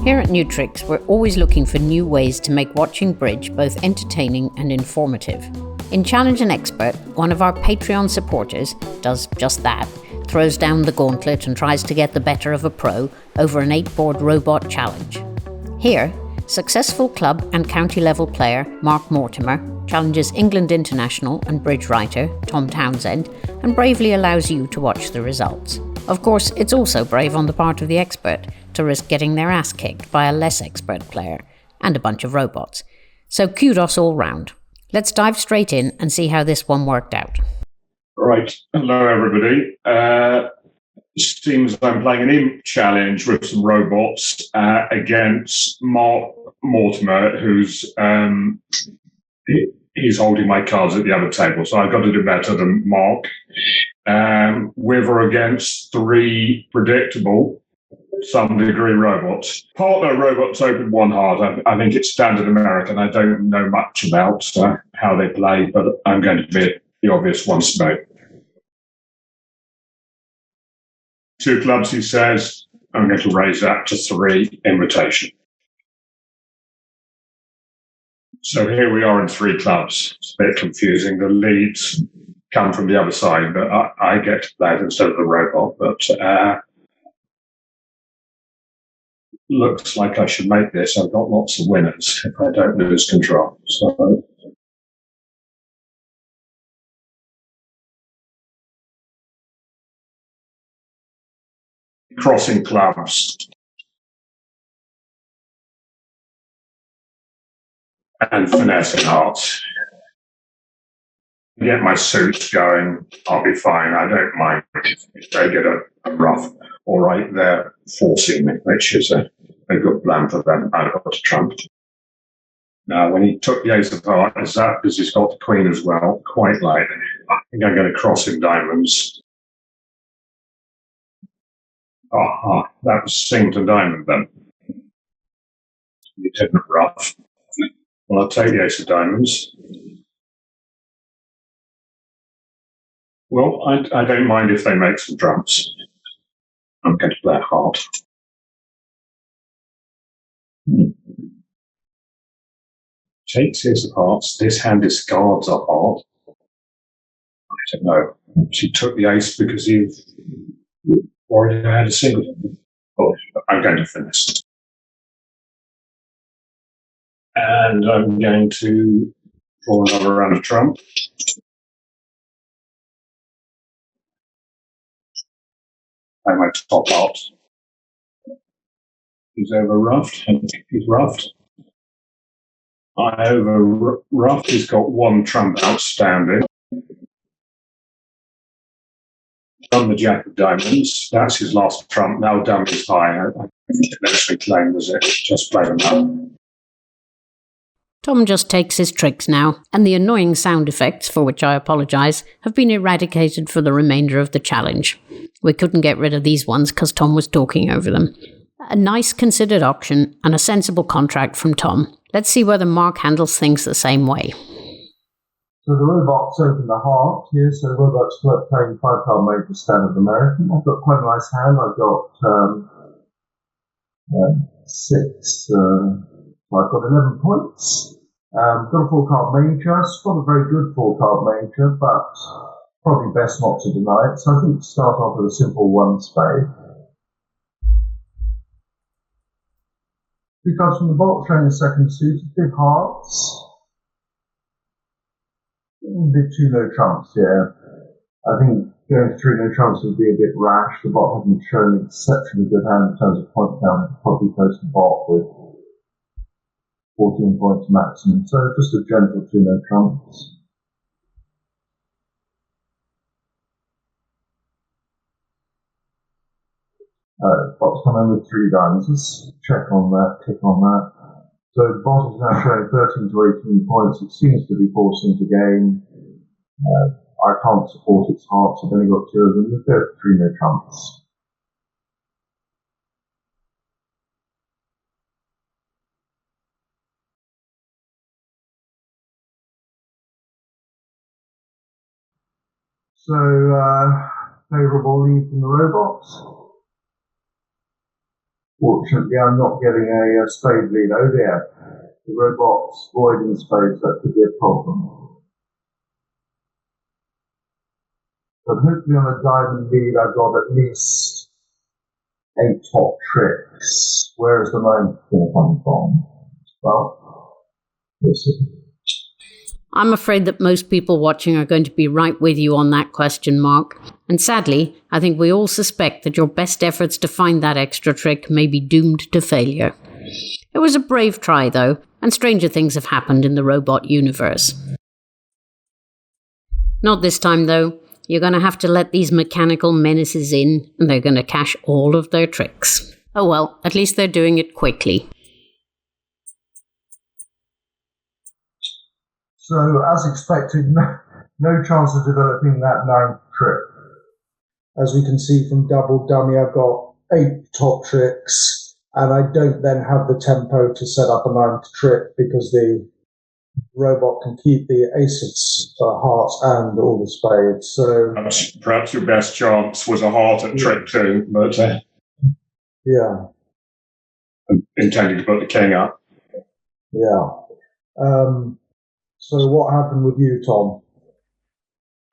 Here at New Tricks, we're always looking for new ways to make watching bridge both entertaining and informative. In Challenge an Expert, one of our Patreon supporters does just that, throws down the gauntlet and tries to get the better of a pro over an 8-board robot challenge. Here, successful club and county level player Mark Mortimer challenges England international and bridge writer Tom Townsend and bravely allows you to watch the results. Of course, it's also brave on the part of the expert to risk getting their ass kicked by a less expert player and a bunch of robots. So kudos all round. Let's dive straight in and see how this one worked out. Right. Hello, everybody. Seems I'm playing an imp challenge with some robots against Mark Mortimer, who's he's holding my cards at the other table, so I've got to do better than Mark. With or against 3 predictable, some degree robots. Partner robots open 1 heart. I think it's standard American. I don't know much about how they play, but I'm going to be the obvious one to know. 2 clubs, he says. I'm going to raise that to 3, invitation. So here we are in 3 clubs. It's a bit confusing. The leads come from the other side, but I get to play it instead of the robot. But looks like I should make this. I've got lots of winners if I don't lose control. So crossing clubs and finessing hearts. Get my suits going, I'll be fine. I don't mind if they get a rough. All right, they're forcing me, which is a good plan for them. I've got to trump. Now, when he took the ace of heart, is that because he's got the queen as well? Quite likely. I think I'm going to cross in diamonds. Aha, that was Singleton diamond then. You didn't rough. Well, I'll take the ace of diamonds. Well, I don't mind if they make some trumps. I'm going to play a heart. Takes his hearts. This hand discards a heart. I don't know. She took the ace because he already had a singleton. Oh, I'm going to finish. And I'm going to draw another round of trump. And my top out. He's over roughed. He's roughed. I over roughed. He's got 1 trump outstanding. Done the jack of diamonds. That's his last trump. Now dumb is high. I think eventually claim was it. Just play them out. Tom just takes his tricks now, and the annoying sound effects, for which I apologise, have been eradicated for the remainder of the challenge. We couldn't get rid of these ones because Tom was talking over them. A nice considered auction and a sensible contract from Tom. Let's see whether Mark handles things the same way. So the robots open the heart here, so the robots playing 5-card major standard American. I've got quite a nice hand. I've got 6, I've got 11 points. Got a 4-card major. It's got a very good 4-card major, but probably best not to deny it. So I think start off with a simple 1 spade. 2 cards from the bot showing the second suit, big hearts. Did 2 no trumps here. I think going 3 no trumps would be a bit rash. The bot hasn't shown an exceptionally good hand in terms of point count. Probably close to the bot with 14 points maximum. So just a gentle 2 no trumps. Bot's come in with 3 diamonds. Let's check on that, tick on that. So the bot is now showing 13 to 18 points. It seems to be forcing to gain. I can't support its hearts. I've only got 2 of them. Let's go for 3 no trumps. So, favourable lead from the robots. Fortunately, I'm not getting a spade lead. Oh dear. The robot's avoiding spades, that could be a problem. But hopefully on a diamond lead, I've got at least 8 top tricks. Where is the 9th going to come from? Well, we'll see. I'm afraid that most people watching are going to be right with you on that question, Mark. And sadly, I think we all suspect that your best efforts to find that extra trick may be doomed to failure. It was a brave try, though, and stranger things have happened in the robot universe. Not this time, though. You're going to have to let these mechanical menaces in, and they're going to cash all of their tricks. Oh well, at least they're doing it quickly. So, as expected, no chance of developing that 9th trick. As we can see from double dummy, I've got 8 top tricks, and I don't then have the tempo to set up a 9th trick because the robot can keep the ace of hearts and all the spades. So perhaps your best chance was a heart at trick 2, but yeah, I'm intending to put the king up. Yeah. So what happened with you, Tom?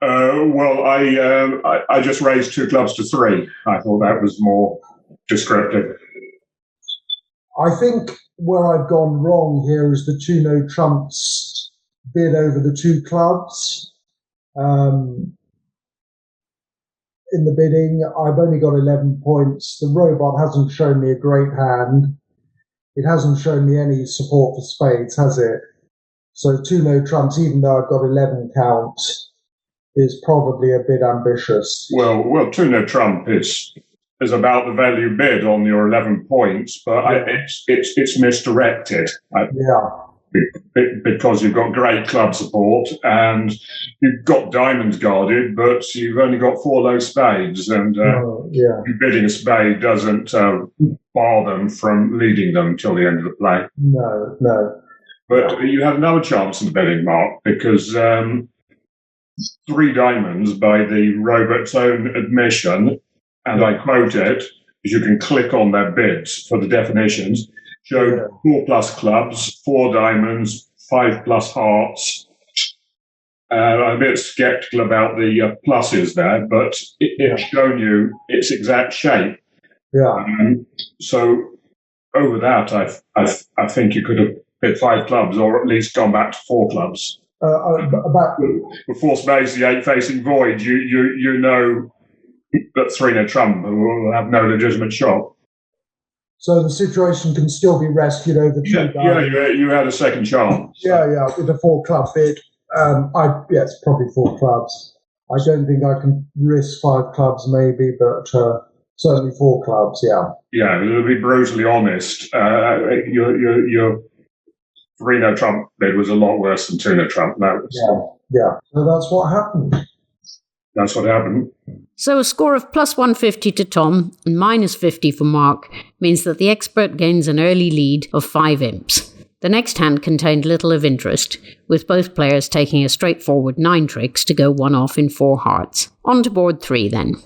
Well, I just raised 2 clubs to 3. I thought that was more descriptive. I think where I've gone wrong here is the 2 no trumps bid over the 2 clubs. In the bidding, I've only got 11 points. The robot hasn't shown me a great hand. It hasn't shown me any support for spades, has it? So 2 no trumps, even though I've got 11 count, is probably a bit ambitious. Well, 2 no trump is about the value bid on your 11 points, but it's misdirected. Because you've got great club support and you've got diamonds guarded, but you've only got 4 low spades, and bidding a spade doesn't bar them from leading them till the end of the play. No. But you had another chance in the bidding, Mark, because 3 diamonds, by the robot's own admission, and I quote it, as you can click on their bids for the definitions, showed 4 plus clubs, 4 diamonds, 5 plus hearts. I'm a bit sceptical about the pluses there, but it's shown you its exact shape. Yeah. So over that, I think you could have hit 5 clubs, or at least gone back to 4 clubs. With 4 spades, the 8 facing void, you know that 3 no trump will have no legitimate shot. So the situation can still be rescued over 2 diamonds. Yeah, you had a second chance. Yeah, with a 4 club bid. It's probably 4 clubs. I don't think I can risk 5 clubs maybe, but certainly 4 clubs, yeah. Yeah, to be brutally honest, your 3 no trump bid was a lot worse than 2 no trump. Yeah. So that's what happened. That's what happened. So a score of plus 150 to Tom and minus 50 for Mark means that the expert gains an early lead of 5 imps. The next hand contained little of interest, with both players taking a straightforward 9 tricks to go one off in 4 hearts. On to board 3 then.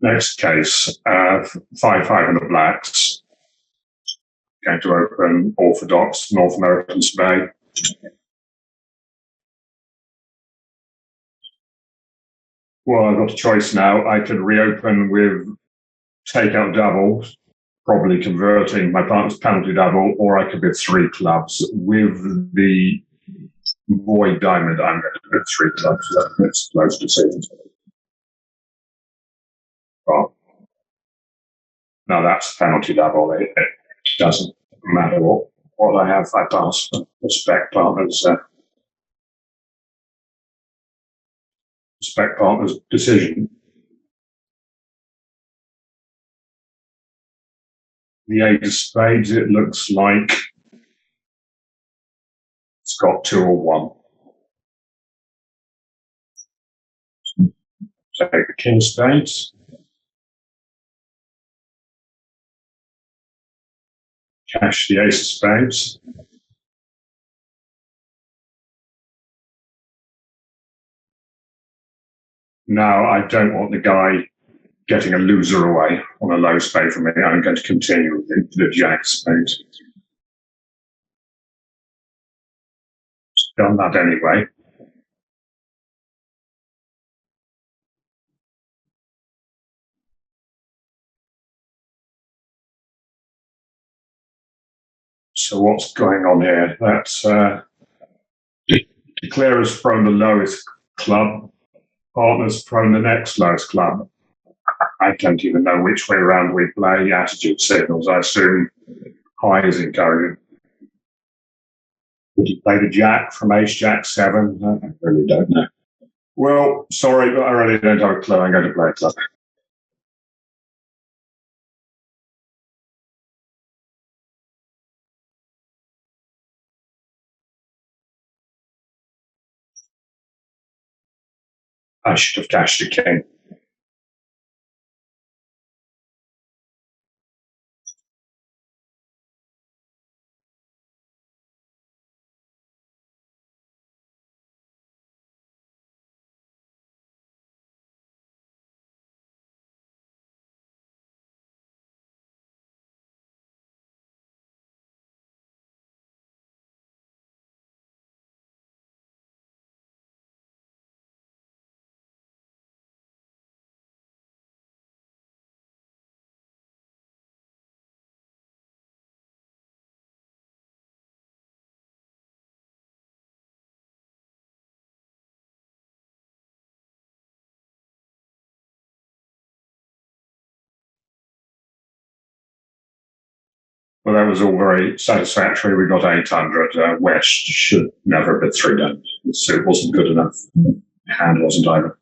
Next case, 5-5 in the blacks. Going to open orthodox North American spade. Well, I've got a choice now. I could reopen with takeout doubles, probably converting my partner's penalty double, or I could bid 3 clubs. With the void diamond, I'm going to bid 3 clubs. That's close decisions. Well, now that's penalty double. It doesn't matter what I have. I pass. Respect partner's decision. The 8 of spades, it looks like it's got 2 or 1. Take the king of spades. Cash the ace of spades. Now, I don't want the guy getting a loser away on a low spade from me. I'm going to continue with the jack spade. Done that anyway. So what's going on here? That's declarer's thrown the lowest club, partner's thrown the next lowest club. I don't even know which way around we play. Attitude signals, I assume high is encouraging. Would you play the jack from ace jack 7? I really don't know. Well, sorry, but I really don't have a clue. I'm going to play a club. I should have cashed a king. Well, that was all very satisfactory. We got 800. West should never have been 3 down. The suit wasn't good enough. Hand wasn't either.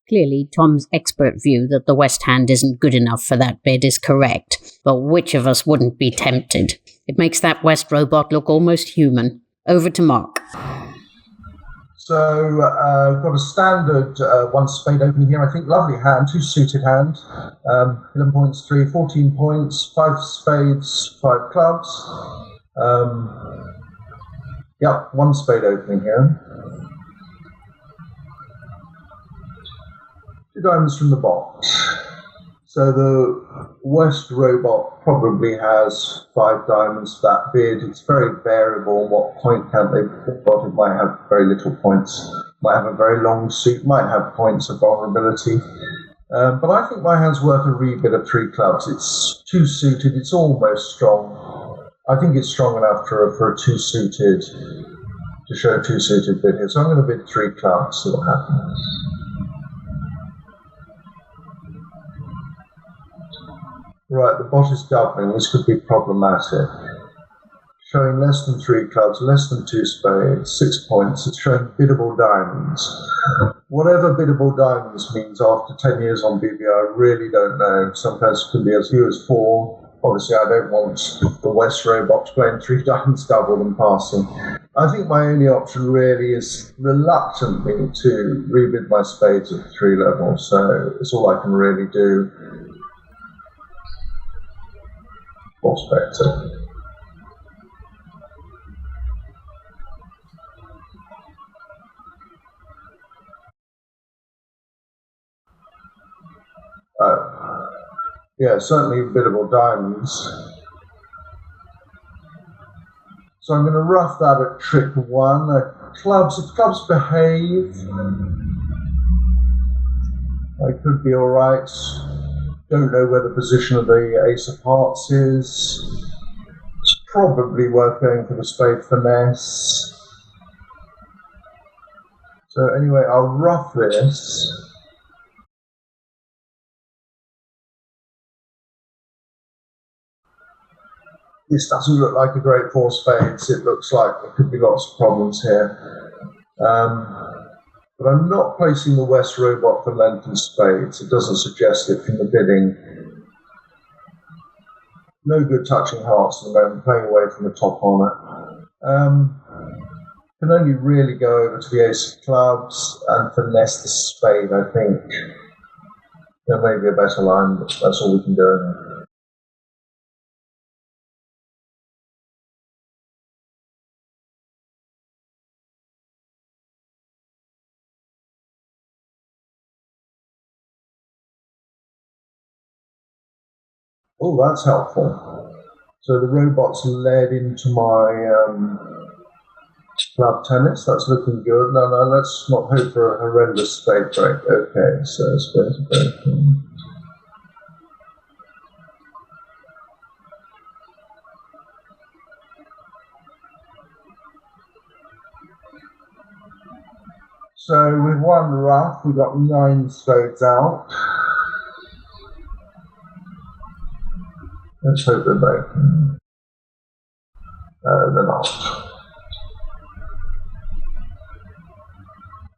Clearly, Tom's expert view that the West hand isn't good enough for that bid is correct, but which of us wouldn't be tempted? It makes that West robot look almost human. Over to Mark. So got a standard 1 spade opening here. I think lovely hand, 2 suited hand. 11 points, 3, 14 points, 5 spades, 5 clubs. 1 spade opening here. 2 diamonds from the box. So the West robot probably has 5 diamonds for that bid. It's very variable on what point count they've got. It might have very little points, might have a very long suit, might have points of vulnerability. But I think my hand's worth a rebid of 3 clubs. It's 2 suited, it's almost strong. I think it's strong enough for a 2 suited, to show a 2 suited bid here. So I'm going to bid 3 clubs, see what happens. Right, the bot is doubling. This could be problematic. Showing less than 3 clubs, less than 2 spades, 6 points. It's showing biddable diamonds. Whatever biddable diamonds means after 10 years on BB, I really don't know. Sometimes it can be as few as 4. Obviously, I don't want the West robot playing 3 diamonds double and passing. I think my only option really is reluctantly to rebid my spades at 3 level. So it's all I can really do. Prospector. Yeah, certainly biddable diamonds. So I'm going to rough that at trick 1. Clubs, if clubs behave, I could be alright. Don't know where the position of the ace of hearts is. It's probably worth going for the spade finesse. So anyway, I'll rough this. This doesn't look like a great 4 spades. It looks like there could be lots of problems here. But I'm not placing the West robot for length and spades. It doesn't suggest it from the bidding. No good touching hearts at the moment, playing away from the top honour. Can only really go over to the ace of clubs and finesse the spade, I think. There may be a better line, but that's all we can do. Oh, that's helpful. So the robot's led into my club tennis. That's looking good. No, let's not hope for a horrendous spade break. Okay, so spade break. So with one rough, we got 9 spades out. Let's hope they're both. They're not.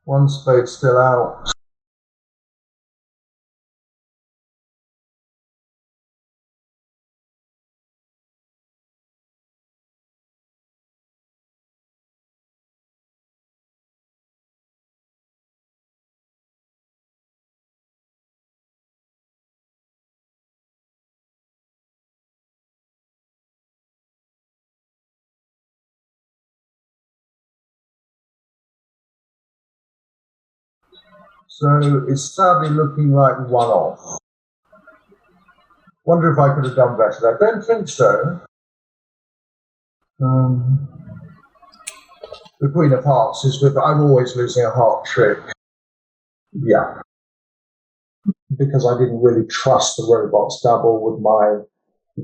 One spade still out. So it's sadly looking like one off. Wonder if I could have done better. I don't think so. The Queen of Hearts is with. I'm always losing a heart trick. Yeah, because I didn't really trust the robot's double with my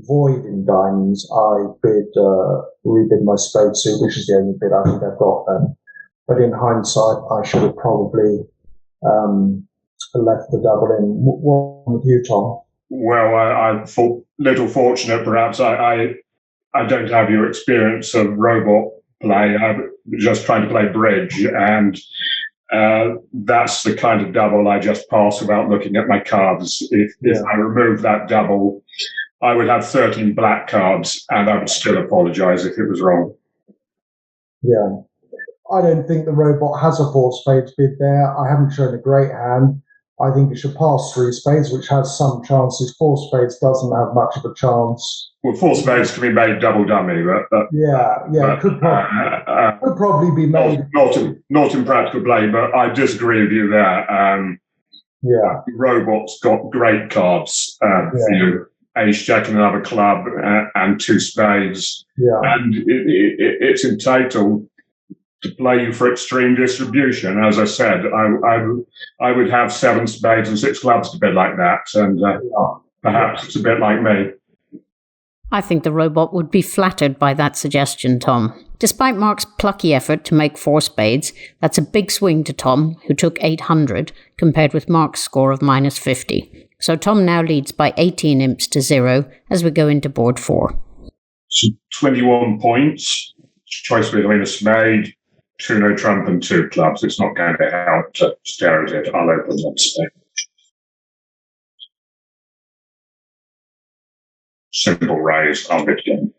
void in diamonds. I rebid my spade suit, which is the only bid I think I've got. But in hindsight, I should have probably left the double in. What with you, Tom? Well, I'm little fortunate, perhaps. I don't have your experience of robot play. I'm just trying to play bridge, and that's the kind of double I just pass without looking at my cards. If I remove that double, I would have 13 black cards, and I would still apologize if it was wrong. Yeah. I don't think the robot has a 4 spades bid there. I haven't shown a great hand. I think it should pass 3 spades, which has some chances. 4 spades doesn't have much of a chance. Well, 4 spades can be made double dummy, but it could probably be made. Not in practical play, but I disagree with you there. Robot's got great cards for you. Ace Jack and another club and 2 spades. Yeah. And it's entitled to play you for extreme distribution. As I said, I would have 7 spades and 6 clubs to bid like that, and perhaps it's a bit like me. I think the robot would be flattered by that suggestion, Tom. Despite Mark's plucky effort to make 4 spades, that's a big swing to Tom, who took 800, compared with Mark's score of minus 50. So Tom now leads by 18 imps to 0 as we go into board 4. So 21 points. Choice between a spade, 2 no trump and 2 clubs. It's not going to help to stare at it. I'll open that spade. Simple raise. I'll bid again.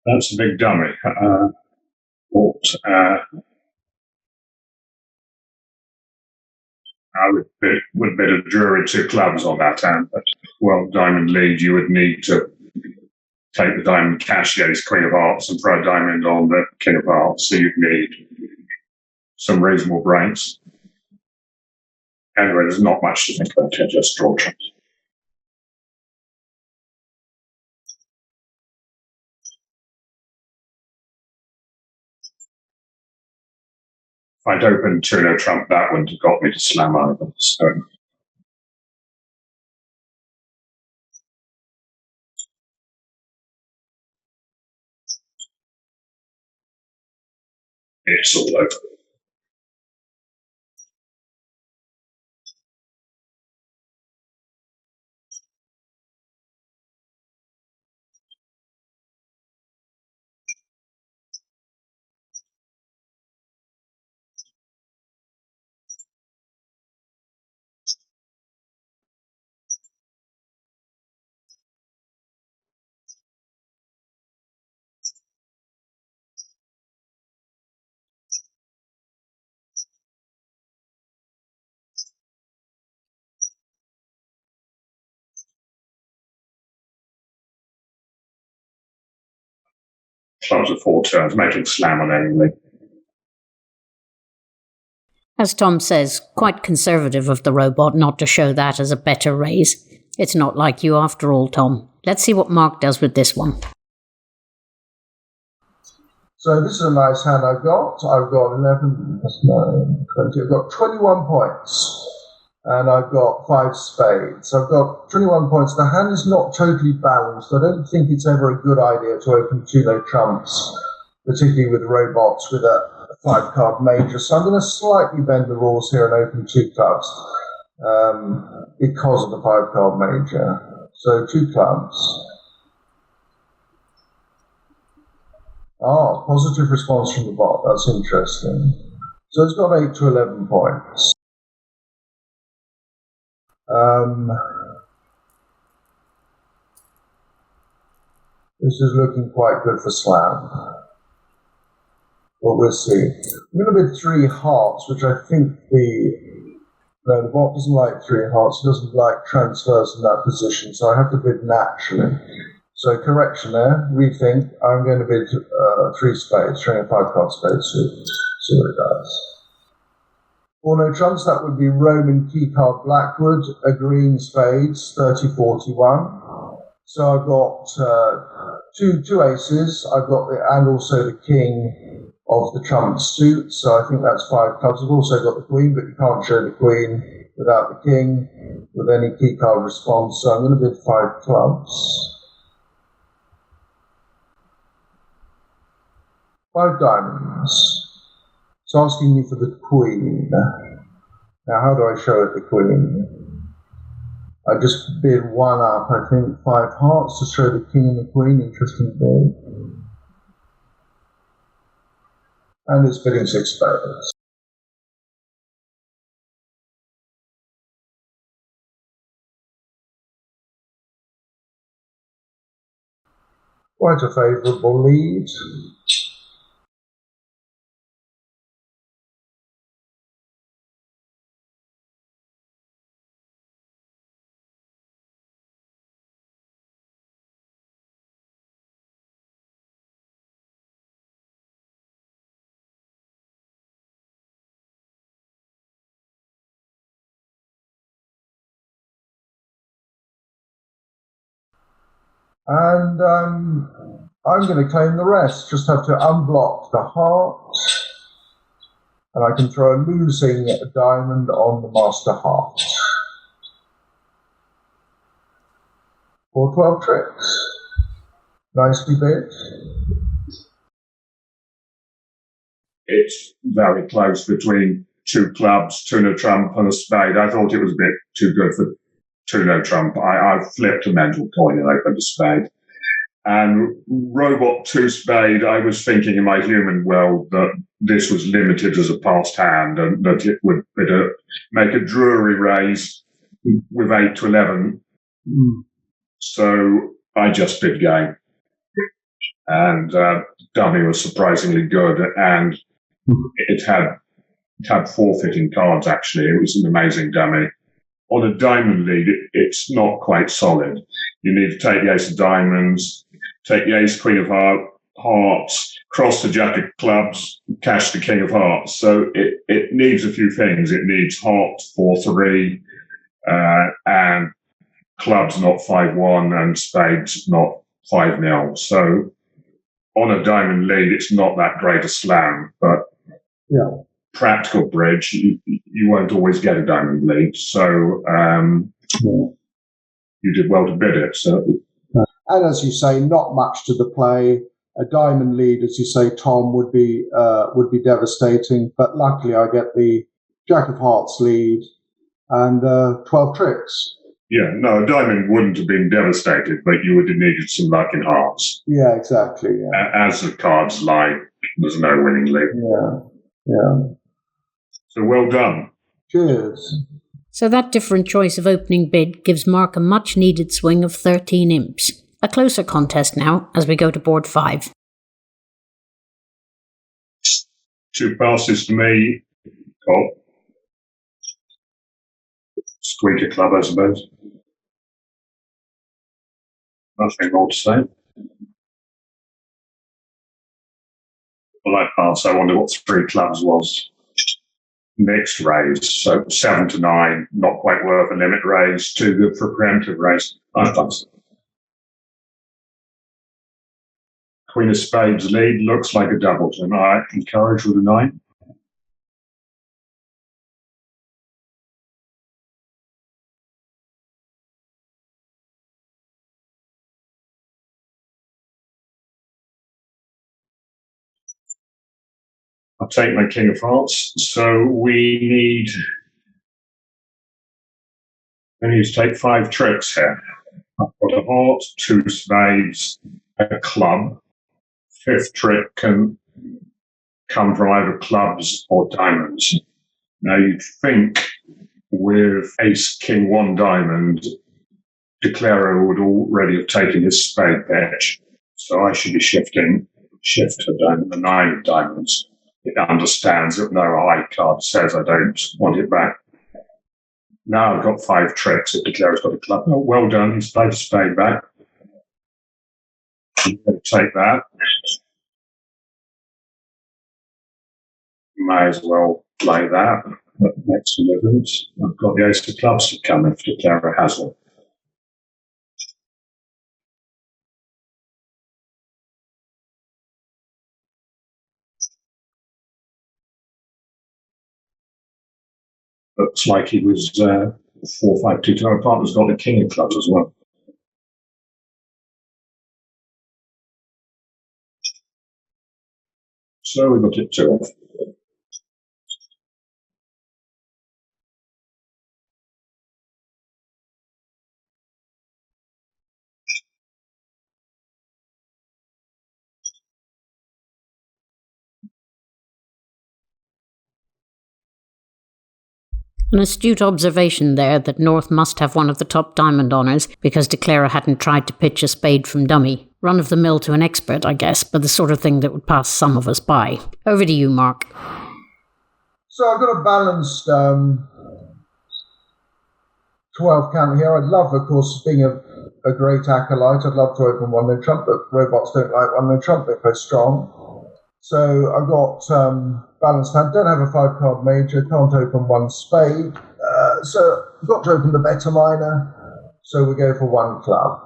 That's a big dummy. I would bid a jury 2 clubs on that hand, but diamond lead, you would need to take the diamond cash, ace, Queen of Hearts, and throw a diamond on the King of Hearts. So you'd need some reasonable breaks. Anyway, there's not much to think about here, just draw trumps. If I'd opened 2 no trump, that wouldn't have got me to slam over. So it's all over. clubs at 4 turns, making slam on anything. As Tom says, quite conservative of the robot not to show that as a better raise. It's not like you after all, Tom. Let's see what Mark does with this one. So this is a nice hand I've got. I've got 11, 9, 20. I've got 21 points. And I've got 5 spades. I've got 21 points. The hand is not totally balanced. I don't think it's ever a good idea to open 2 no trumps, particularly with robots with a 5-card major. So I'm going to slightly bend the rules here and open 2 clubs because of the 5-card major. So 2 clubs. Positive response from the bot. That's interesting. So it's got 8 to 11 points. This is looking quite good for slam. But we'll see. I'm going to bid 3 hearts, which I think the bot doesn't like 3 hearts. He doesn't like transfers in that position, so I have to bid naturally. So correction there. Rethink. I'm going to bid 3 spades, showing a 5-card spade suit. See what it does. 4 no trumps, that would be Roman key card Blackwood, a green spades, 30-41. So I've got two aces. I've got and also the king of the trump suit. So I think that's 5 clubs. I've also got the queen, but you can't show the queen without the king with any key card response. So I'm going to bid 5 clubs. 5 diamonds. It's asking me for the queen. Now, how do I show it the queen? I just bid 1 up, I think 5 hearts to show the king and the queen. Interesting bid. And it's bidding 6 spades. Quite a favourable lead. And I'm going to claim the rest. Just have to unblock the heart. And I can throw a losing diamond on the master heart. For 12 tricks. Nicely bid. It's very close between 2 clubs, 2 no trump and a spade. I thought it was a bit too good for 2 no trump. I flipped a mental coin and opened a spade. And robot 2 spade, I was thinking in my human world that this was limited as a passed hand and that it would make a Drury raise with 8 to 11. So I just bid game. And dummy was surprisingly good, and it had forfeiting cards, actually. It was an amazing dummy. On a diamond lead, it's not quite solid. You need to take the ace of diamonds, take the ace, queen of hearts, cross the jack of clubs, cash the king of hearts. So it needs a few things. It needs hearts 4-3, and clubs not 5-1, and spades not 5-0. So on a diamond lead, it's not that great a slam, but practical bridge, you won't always get a diamond lead. So you did well to bid it. So, and as you say, not much to the play. A diamond lead, as you say, Tom, would be devastating. But luckily, I get the jack of hearts lead and 12 tricks. Yeah, no, a diamond wouldn't have been devastated, but you would have needed some luck in hearts. Yeah, exactly. Yeah. As the cards lie, there's no winning lead. Yeah. So well done. Cheers. So that different choice of opening bid gives Mark a much-needed swing of 13 imps. A closer contest now as we go to board 5. 2 passes to me. Oh. Squeak a club, I suppose. Nothing more to say. I passed. I wonder what 3 clubs was. Mixed raise, so 7 to 9, not quite worth a limit raise, too good for a preemptive raise. I passed. Queen of Spades lead looks like a doubleton. I encourage with a 9. I'll take my King of Hearts. So we need to take 5 tricks here. I've got a heart, 2 spades, a club. 5th trick can come from either clubs or diamonds. Now you'd think with Ace, King, 1 diamond, Declaro would already have taken his spade pitch. So I should be shift to the 9 of diamonds. It understands that no high card says I don't want it back. Now I've got 5 tricks. If Declaro's got a club, oh, well done. He's played a spade back. I'm going to take that. May as well play that. Next deliverance. I've got the Ace of Clubs to come if Declaro has one. Looks like he was 4-5-2 to our partner's got the King of Clubs as well. So we got it 2 off. An astute observation there that North must have one of the top diamond honours because Declaro hadn't tried to pitch a spade from dummy. Run of the mill to an expert, I guess, but the sort of thing that would pass some of us by. Over to you, Mark. So I've got a balanced 12 count here. I'd love, of course, being a great acolyte, I'd love to open 1-no trump, but robots don't like 1-no trump, they play strong. So I've got balanced hand, don't have a 5-card major, can't open 1 spade. So I've got to open the better minor, so we go for 1 club.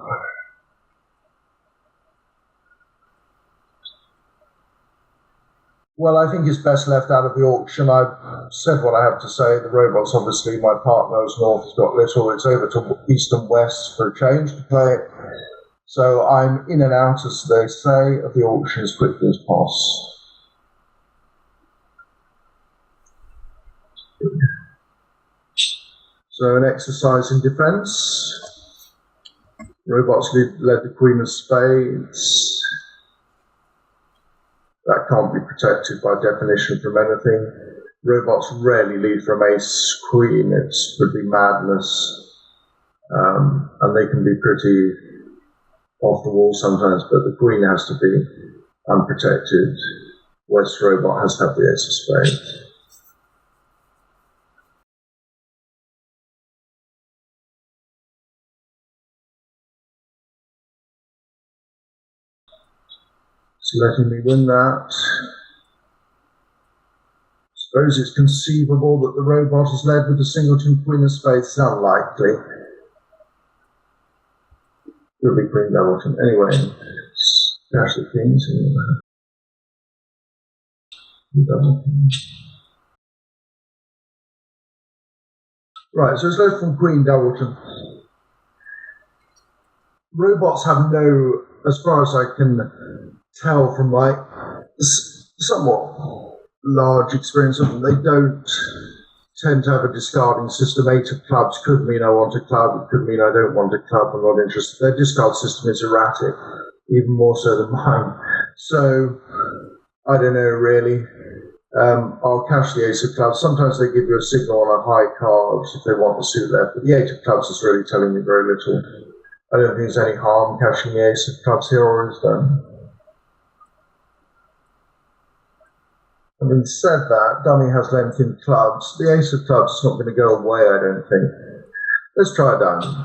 Well, I think it's best left out of the auction. I've said what I have to say. The robots, obviously, my partner's North has got little. It's over to East and West for a change to play it. So I'm in and out, as they say, of the auction as quickly as possible. So an exercise in defence. Robots led the Queen of Spades. That can't be protected by definition from anything. Robots rarely lead from Ace Queen. It would be madness. And they can be pretty off the wall sometimes, but the Queen has to be unprotected. West Robot has to have the Ace of Spades. It's letting me win that. I suppose it's conceivable that the robot is led with the singleton Queen of Spades. It's unlikely. It'll be Queen Doubleton. Anyway, dash the Kings. Right, so it's led from Queen Doubleton. Robots have no, as far as I can tell from my somewhat large experience of them, they don't tend to have a discarding system. 8 of clubs could mean I want a club, it could mean I don't want a club, I'm not interested. Their discard system is erratic, even more so than mine. So, I don't know really. I'll cash the Ace of Clubs. Sometimes they give you a signal on a high card if they want the suit left, but the 8 of Clubs is really telling me very little. I don't think there's any harm cashing the Ace of Clubs here, or is there? Having said that, dummy has length in clubs. The Ace of Clubs is not going to go away, I don't think. Let's try a diamond.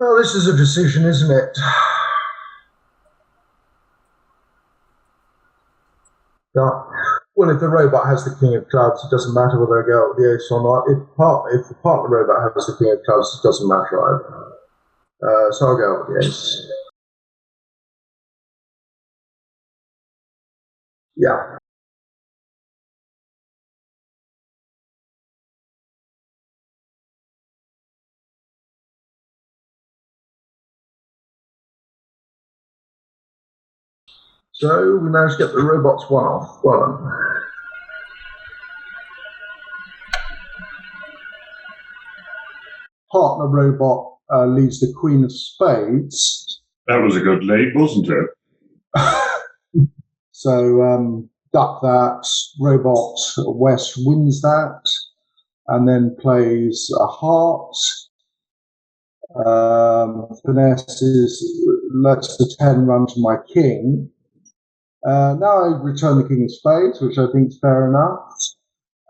Well, this is a decision, isn't it? Yeah. Well, if the robot has the king of clubs, it doesn't matter whether I go out with the ace or not. If the partner robot has the king of clubs, it doesn't matter either. So I'll go out with the ace. Yeah. So we managed to get the robots one off. Well done. Partner robot leads the queen of spades. That was a good lead, wasn't it? So duck that. Robot west wins that, and then plays a heart. Finesses, lets the 10 run to my king. Now I return the king of spades, which I think is fair enough.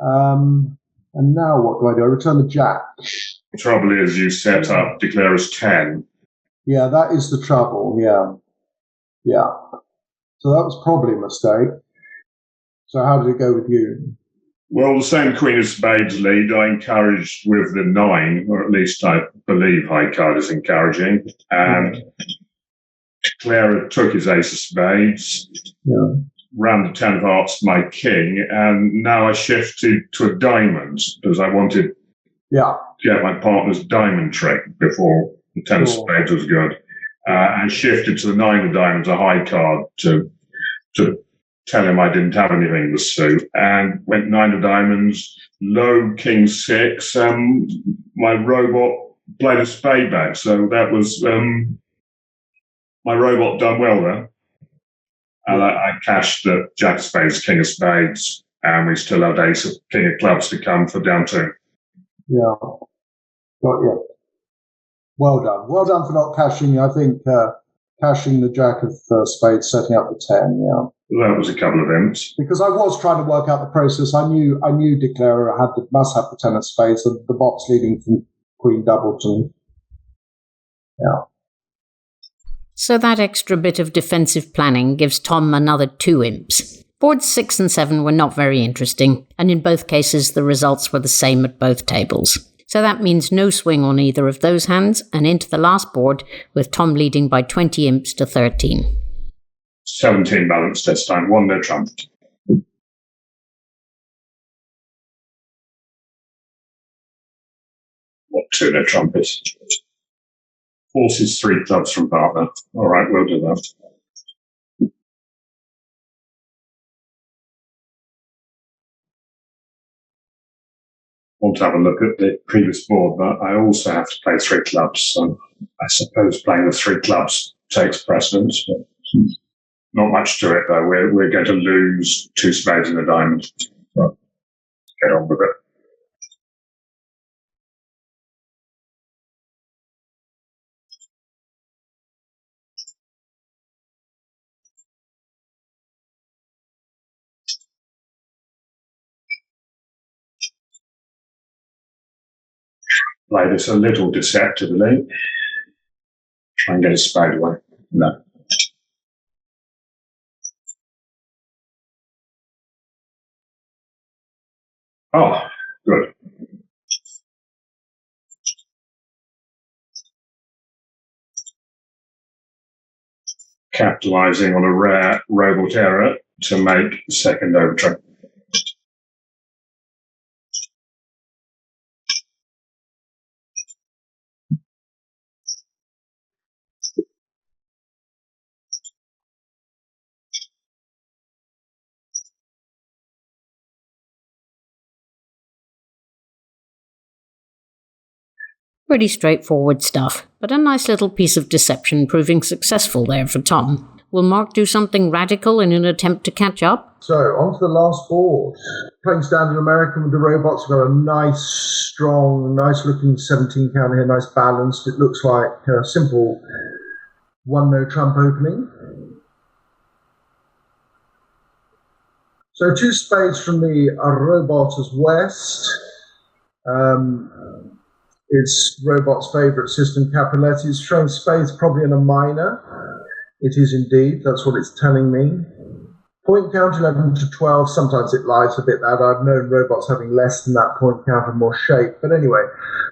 And now what do? I return the jack. The trouble is you set up declare as 10. Yeah, that is the trouble. Yeah. So that was probably a mistake. So how did it go with you? Well, the same queen of spades lead I encouraged with the 9, or at least I believe high card is encouraging. And Clara took his ace of spades, ran the 10 of hearts to my king, and now I shifted to a diamond because I wanted to get my partner's diamond trick before the 10 of spades was good. And shifted to the 9 of diamonds, a high card, to tell him I didn't have anything to suit, and went 9 of diamonds, low king 6. My robot played a spade back, so that was my robot done well there. And I cashed the jack of spades, king of spades, and we still had ace of king of clubs to come for down 2. Yeah, got you. Well done. Well done for not cashing. I think cashing the jack of spades, setting up the 10. Yeah. That was a couple of imps. Because I was trying to work out the process. I knew Declarer must have the 10 of spades, the box leading from Queen Doubleton. Yeah. So that extra bit of defensive planning gives Tom another 2 imps. Boards 6 and 7 were not very interesting, and in both cases the results were the same at both tables. So that means no swing on either of those hands, and into the last board, with Tom leading by 20 imps to 13. 17 balanced this time, 1 no trump. What 2 no trumpets? Forces 3 clubs from partner. All right, we'll do that. Want to have a look at the previous board, but I also have to play 3 clubs. So I suppose playing with 3 clubs takes precedence, but not much to it though. We're going to lose 2 spades and a diamond. So get on with it. Play this a little deceptively. Try and get a spade away. No. Oh, good. Capitalising on a rare robot error to make the second overture. Pretty straightforward stuff, but a nice little piece of deception proving successful there for Tom. Will Mark do something radical in an attempt to catch up? So, on to the last board. Playing Standard American with the robots. We've got a nice, strong, nice-looking 17 count here, nice balanced. It looks like a simple 1 no trump opening. So 2 spades from the robot as west. It's Robot's favourite system, Capiletti. It's showing spades probably in a minor. It is indeed. That's what it's telling me. Point count 11 to 12. Sometimes it lies a bit that. I've known Robots having less than that point count and more shape. But anyway,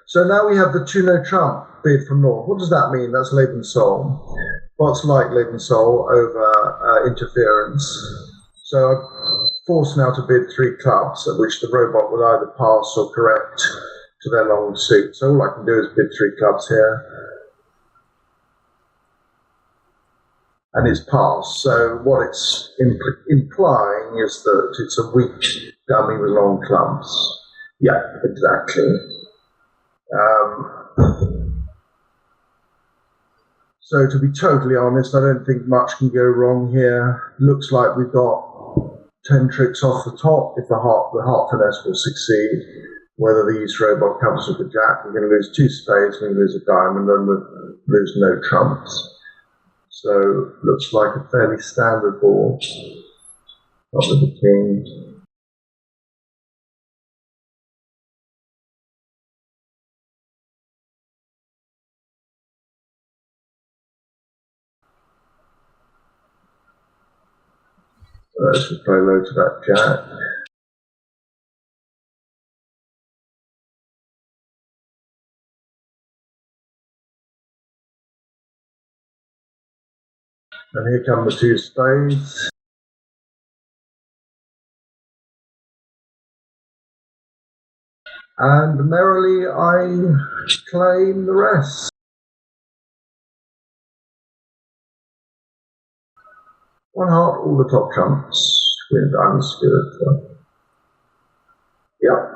so now we have the 2-no trump bid from North. What does that mean? That's Lebensol. Bots like Lebensol over interference. So I'm forced now to bid 3 clubs, at which the Robot would either pass or correct to their long suit. So all I can do is bid 3 clubs here. And it's passed. So what it's implying is that it's a weak dummy with long clubs. Yeah, exactly. So to be totally honest, I don't think much can go wrong here. Looks like we've got 10 tricks off the top. If the heart finesse will succeed, whether the East Robot comes with the jack, we're going to lose 2 spades, we're going to lose a diamond, and we'll lose no trumps. So looks like a fairly standard board. Not with the king. So let's just play low to that jack. And here come the 2 spades. And merrily I claim the rest. One heart, all the top trumps. Queen diamonds, good. Yep.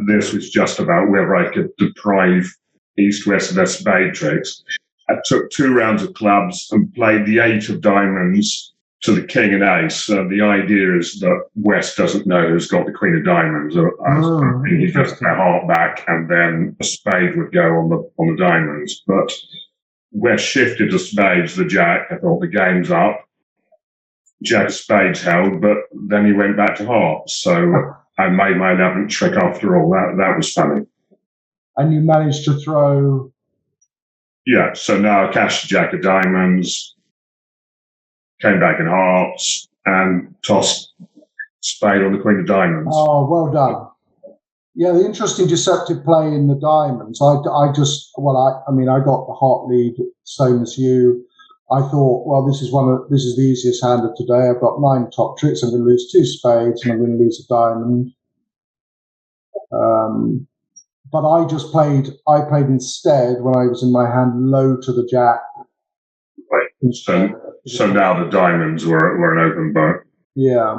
This was just about whether I could deprive East, West, and their spade tricks. I took 2 rounds of clubs and played the 8 of diamonds to the king and ace. The idea is that West doesn't know who's got the queen of diamonds. He just their heart back, and then a spade would go on the diamonds. But West shifted to spades, the jack. I thought the game's up. Jack of spades held, but then he went back to hearts. So I made my 11th trick after all. That was funny. And you managed to throw... Yeah, so now I cashed the jack of diamonds, came back in hearts, and tossed spade on the queen of diamonds. Oh, well done. Yeah, the interesting deceptive play in the diamonds. I got the heart lead, same as you. I thought, well, this is the easiest hand of today. I've got 9 top tricks. I'm going to lose 2 spades, and I'm going to lose a diamond. But I played instead when I was in my hand low to the jack. Right. So now the diamonds were an open book. Yeah.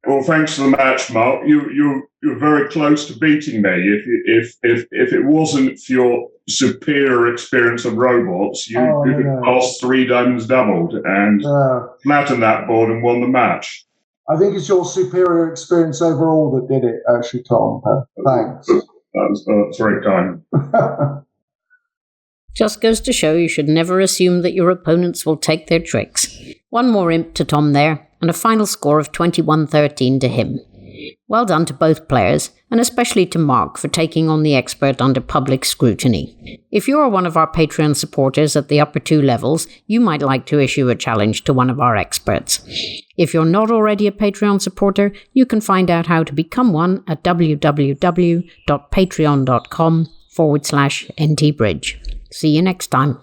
Well, thanks for the match, Mark. You're very close to beating me. If it wasn't for your superior experience of robots, you could have passed 3 diamonds doubled and flattened that board and won the match. I think it's your superior experience overall that did it, actually, Tom. Thanks. That's very kind. Just goes to show you should never assume that your opponents will take their tricks. 1 more imp to Tom there, and a final score of 21-13 to him. Well done to both players, and especially to Mark for taking on the expert under public scrutiny. If you're one of our Patreon supporters at the upper 2 levels, you might like to issue a challenge to one of our experts. If you're not already a Patreon supporter, you can find out how to become one at www.patreon.com/ntbridge. See you next time.